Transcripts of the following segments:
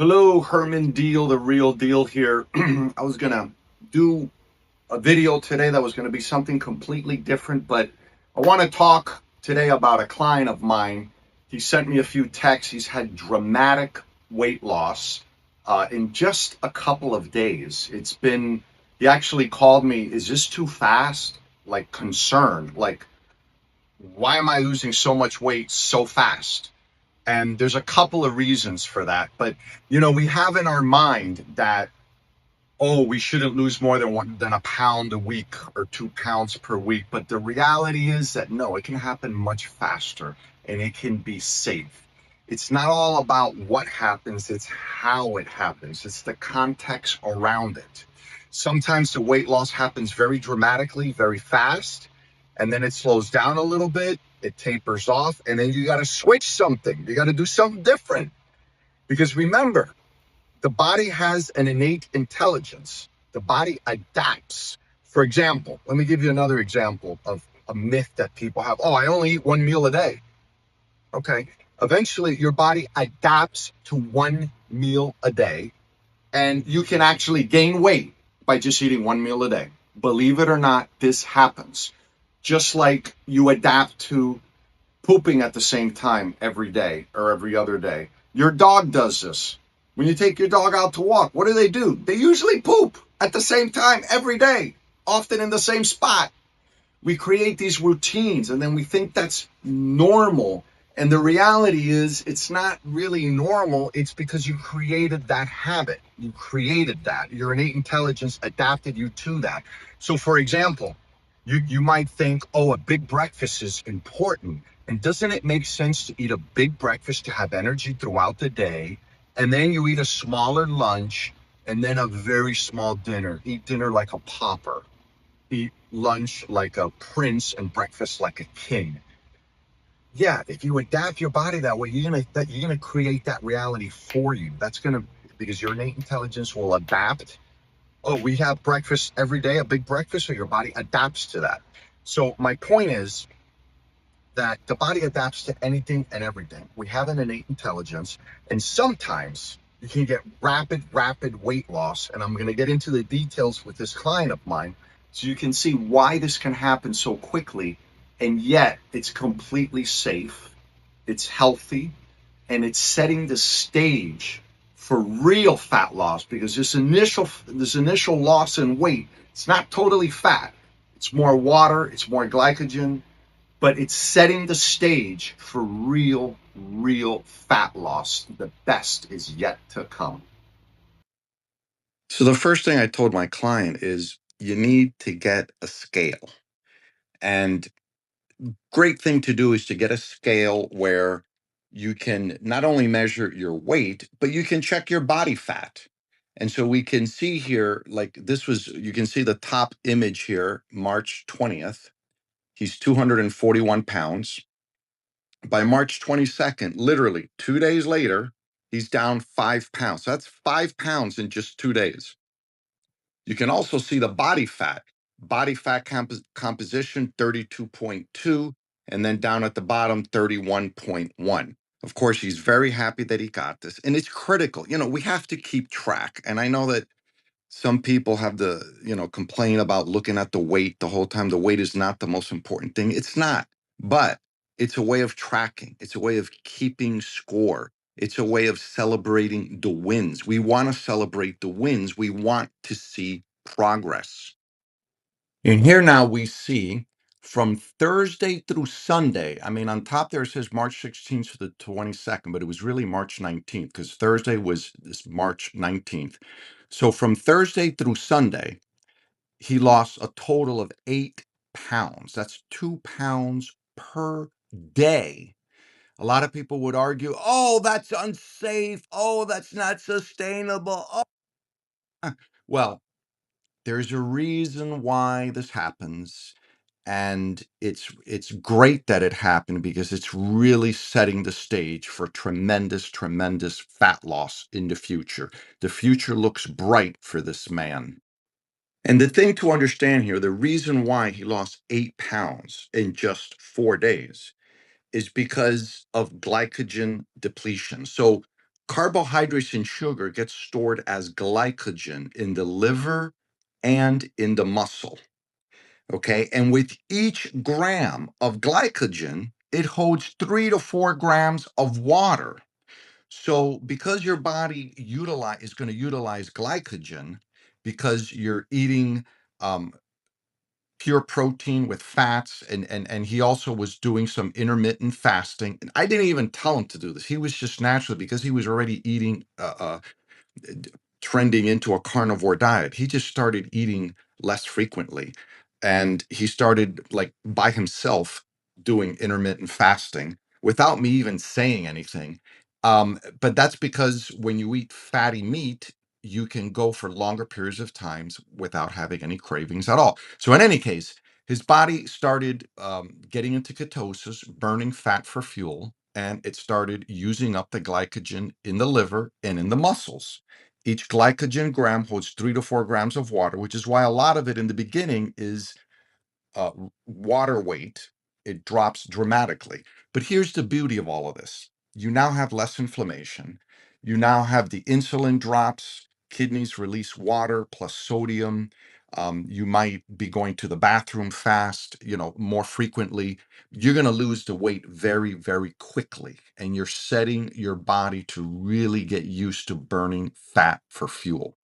Hello, Herman Deal, the real deal here. I was gonna do a video today that was gonna be something completely different, but I want to talk today about a client of mine. He sent me a few texts. He's had dramatic weight loss in just a couple of days. He actually called me, is this too fast? Like concerned, like, why am I losing so much weight so fast? And there's a couple of reasons for that. But, we have in our mind that, oh, we shouldn't lose more than a pound a week or 2 pounds per week. But the reality is that no, it can happen much faster and it can be safe. It's not all about what happens, it's how it happens, it's the context around it. Sometimes the weight loss happens very dramatically, very fast, and then it slows down a little bit, it tapers off, and then you got to switch something. You got to do something different. Because remember, the body has an innate intelligence. The body adapts. For example, let me give you another example of a myth that people have. Oh, I only eat one meal a day. Okay. Eventually, your body adapts to one meal a day, and you can actually gain weight by just eating one meal a day. Believe it or not, this happens. Just like you adapt to pooping at the same time every day or every other day. Your dog does this. When you take your dog out to walk, what do? They usually poop at the same time every day, often in the same spot. We create these routines and then we think that's normal. And the reality is, it's not really normal. It's because you created that habit. You created that. Your innate intelligence adapted you to that. So, for example, you might think, oh, a big breakfast is important. And doesn't it make sense to eat a big breakfast to have energy throughout the day? And then you eat a smaller lunch and then a very small dinner. Eat dinner like a pauper, eat lunch like a prince, and breakfast like a king. Yeah, if you adapt your body that way, you're gonna create that reality for you. That's gonna Because your innate intelligence will adapt. Oh, we have breakfast every day, a big breakfast, so your body adapts to that. So my point is that the body adapts to anything and everything. We have an innate intelligence, and sometimes you can get rapid weight loss. And I'm going to get into the details with this client of mine so you can see why this can happen so quickly, and yet it's completely safe, it's healthy, and it's setting the stage for real fat loss. Because this initial loss in weight, it's not totally fat. It's more water, it's more glycogen, but it's setting the stage for real fat loss. The best is yet to come. So the first thing I told my client is you need to get a scale. And great thing to do is to get a scale where you can not only measure your weight, but you can check your body fat. And so we can see here, like you can see the top image here, March 20th. He's 241 pounds. By March 22nd, literally 2 days later, he's down 5 pounds. That's 5 pounds in just 2 days. You can also see the body fat composition 32.2, and then down at the bottom 31.1. Of course, he's very happy that he got this, and it's critical. We have to keep track. And I know that some people have complain about looking at the weight the whole time. The weight is not the most important thing. It's not, but it's a way of tracking. It's a way of keeping score. It's a way of celebrating the wins. We want to celebrate the wins. We want to see progress. And here now we see from Thursday through Sunday. I mean, on top there it says March 16th to the 22nd, but it was really March 19th because Thursday was this March 19th. So from Thursday through Sunday, he lost a total of 8 pounds. That's 2 pounds per day. A lot of people would argue, oh, that's unsafe. Oh, that's not sustainable. Oh. Well, there's a reason why this happens, and it's great that it happened because it's really setting the stage for tremendous fat loss in the future. The future looks bright for this man. And the thing to understand here, the reason why he lost 8 pounds in just 4 days is because of glycogen depletion. So Carbohydrates and sugar get stored as glycogen in the liver and in the muscle. Okay. And with each gram of glycogen, it holds 3 to 4 grams of water. So because your body is going to utilize glycogen because you're eating um, pure protein with fats, and he also was doing some intermittent fasting. And I didn't even tell him to do this. He was just naturally, because he was already eating d- trending into a carnivore diet. He just started eating less frequently. And he started, like, by himself, doing intermittent fasting without me even saying anything. But that's because when you eat fatty meat, you can go for longer periods of times without having any cravings at all. So, in any case, his body started getting into ketosis, burning fat for fuel, and it started using up the glycogen in the liver and in the muscles. Each glycogen gram holds 3 to 4 grams of water, which is why a lot of it in the beginning is water weight. It drops dramatically. But here's the beauty of all of this: you now have less inflammation. You now have the insulin drops, kidneys release water plus sodium. You might be going to the bathroom fast, more frequently. You're going to lose the weight very, very quickly. And you're setting your body to really get used to burning fat for fuel.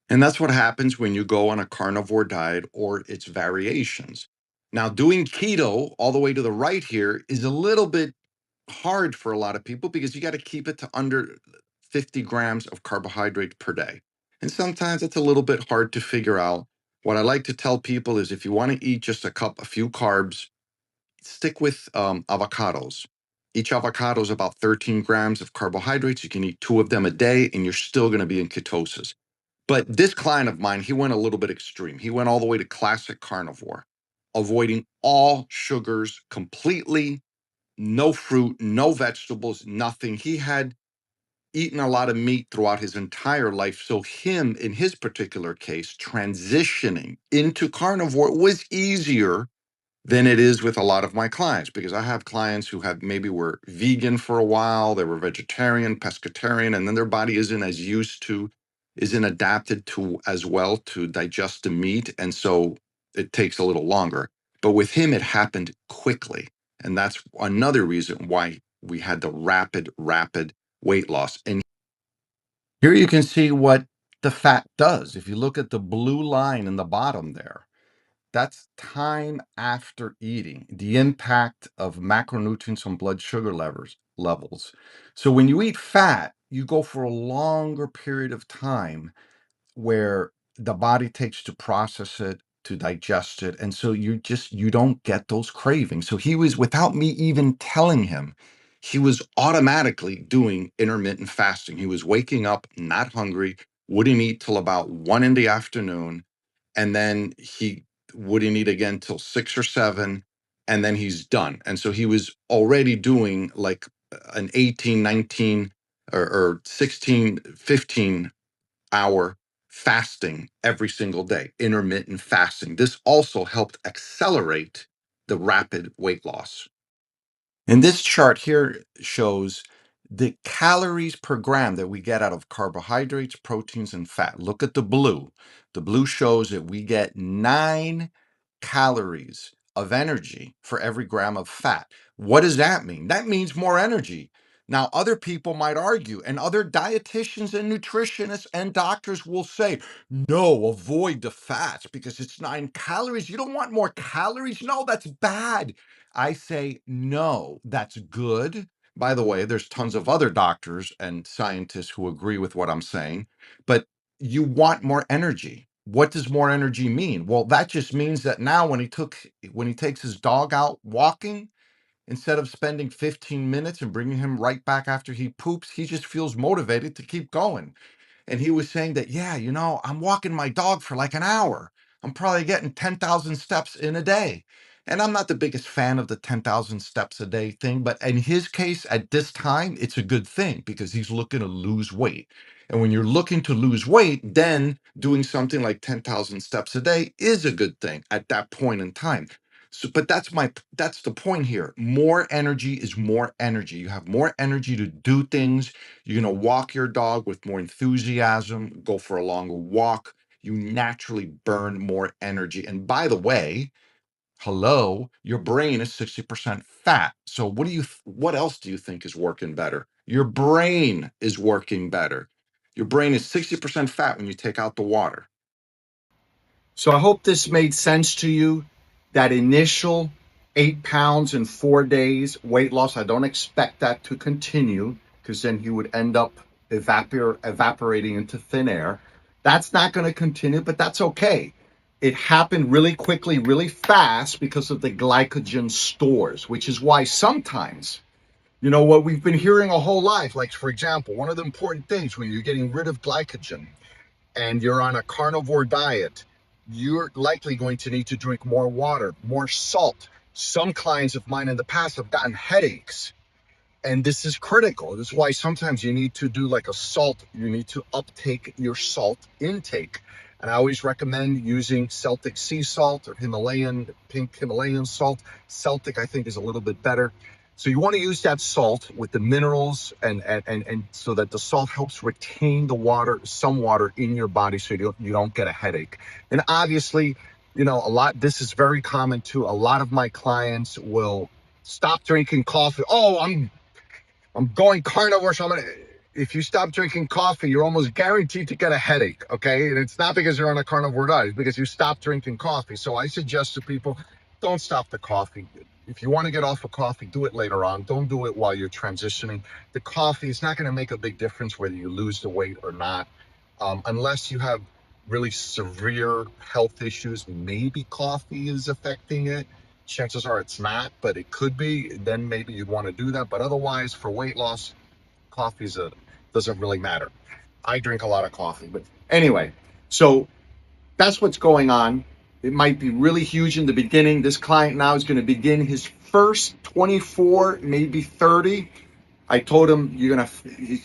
And that's what happens when you go on a carnivore diet or its variations. Now, doing keto all the way to the right here is a little bit hard for a lot of people because you got to keep it to under 50 grams of carbohydrate per day. And sometimes it's a little bit hard to figure out. What I like to tell people is if you want to eat just a few carbs, stick with avocados. Each avocado is about 13 grams of carbohydrates. You can eat 2 of them a day, and you're still going to be in ketosis. But this client of mine, he went a little bit extreme. He went all the way to classic carnivore, avoiding all sugars completely, no fruit, no vegetables, nothing. He had eaten a lot of meat throughout his entire life. So, him, in his particular case, transitioning into carnivore was easier than it is with a lot of my clients, because I have clients who have maybe were vegan for a while, they were vegetarian, pescatarian, and then their body isn't adapted to as well to digest the meat. And so it takes a little longer. But with him, it happened quickly. And that's another reason why we had the rapid weight loss. And here you can see what the fat does. If you look at the blue line in the bottom there, that's time after eating, the impact of macronutrients on blood sugar levels. So when you eat fat, you go for a longer period of time where the body takes to process it, to digest it. And so you don't get those cravings. So he was, without me even telling him, he was automatically doing intermittent fasting. He was waking up not hungry, wouldn't eat till about 1 in the afternoon, and then he wouldn't eat again till 6 or 7, and then he's done. And so he was already doing like an 18, 19, or 16, 15 hour fasting every single day, intermittent fasting. This also helped accelerate the rapid weight loss. And this chart here shows the calories per gram that we get out of carbohydrates, proteins, and fat. Look at the blue. The blue shows that we get 9 calories of energy for every gram of fat. What does that mean? That means more energy. Now, other people might argue, and other dietitians and nutritionists and doctors will say, no, avoid the fats because it's 9 calories. You don't want more calories. No, that's bad. I say, no, that's good. By the way, there's tons of other doctors and scientists who agree with what I'm saying, but you want more energy. What does more energy mean? Well, that just means that now when he takes his dog out walking, instead of spending 15 minutes and bringing him right back after he poops, he just feels motivated to keep going. And he was saying that, yeah, I'm walking my dog for like an hour. I'm probably getting 10,000 steps in a day. And I'm not the biggest fan of the 10,000 steps a day thing, but in his case, at this time, it's a good thing because he's looking to lose weight. And when you're looking to lose weight, then doing something like 10,000 steps a day is a good thing at that point in time. So, but that's the point here. More energy is more energy. You have more energy to do things. You're gonna walk your dog with more enthusiasm, go for a longer walk. You naturally burn more energy. And by the way, hello, your brain is 60% fat. So what else do you think is working better? Your brain is working better. Your brain is 60% fat when you take out the water. So I hope this made sense to you. That initial 8 pounds in 4 days weight loss, I don't expect that to continue, because then he would end up evaporating into thin air. That's not going to continue, but that's okay. It happened really quickly, really fast, because of the glycogen stores, which is why sometimes, what we've been hearing a whole life, like, for example, one of the important things when you're getting rid of glycogen and you're on a carnivore diet, you're likely going to need to drink more water, more salt. Some clients of mine in the past have gotten headaches, and this is critical. This is why sometimes you need to do like a salt. You need to uptake your salt intake. And I always recommend using Celtic sea salt or pink Himalayan salt. Celtic, I think, is a little bit better. So you want to use that salt with the minerals, and so that the salt helps retain the water, some water in your body, so you don't get a headache. And obviously, this is very common too. A lot of my clients will stop drinking coffee. Oh, I'm going carnivore, so if you stop drinking coffee, you're almost guaranteed to get a headache, okay? And it's not because you're on a carnivore diet, it's because you stop drinking coffee. So I suggest to people, don't stop the coffee. If you want to get off of coffee, do it later on. Don't do it while you're transitioning. The coffee is not going to make a big difference whether you lose the weight or not, unless you have really severe health issues. Maybe coffee is affecting it. Chances are it's not, but it could be. Then maybe you'd want to do that. But otherwise, for weight loss, coffee doesn't really matter. I drink a lot of coffee. But anyway, so that's what's going on. It might be really huge in the beginning. This client now is going to begin his first 24, maybe 30. I told him he's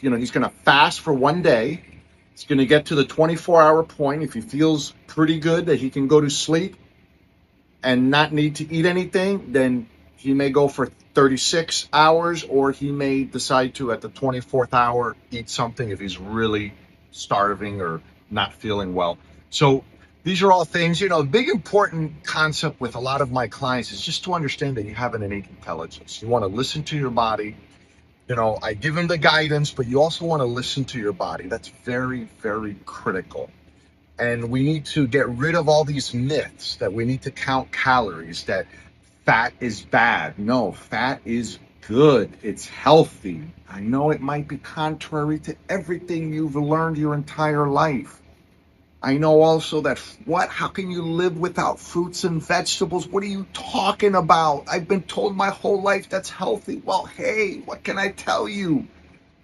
going to fast for one day. He's going to get to the 24-hour point. If he feels pretty good that he can go to sleep and not need to eat anything, then he may go for 36 hours, or he may decide to, at the 24th hour, eat something if he's really starving or not feeling well. So these are all things, a big important concept with a lot of my clients is just to understand that you have an innate intelligence. You want to listen to your body. I give them the guidance, but you also want to listen to your body. That's very, very critical. And we need to get rid of all these myths that we need to count calories, that fat is bad. No, fat is good. It's healthy. I know it might be contrary to everything you've learned your entire life. I know also that how can you live without fruits and vegetables? What are you talking about? I've been told my whole life that's healthy. Well, hey, what can I tell you?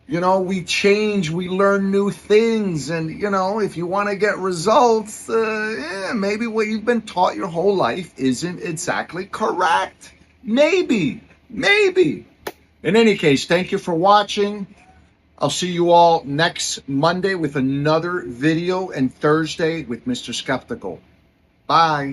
We change, we learn new things. And, if you want to get results, maybe what you've been taught your whole life isn't exactly correct. Maybe. In any case, thank you for watching. I'll see you all next Monday with another video, and Thursday with Mr. Skeptical. Bye.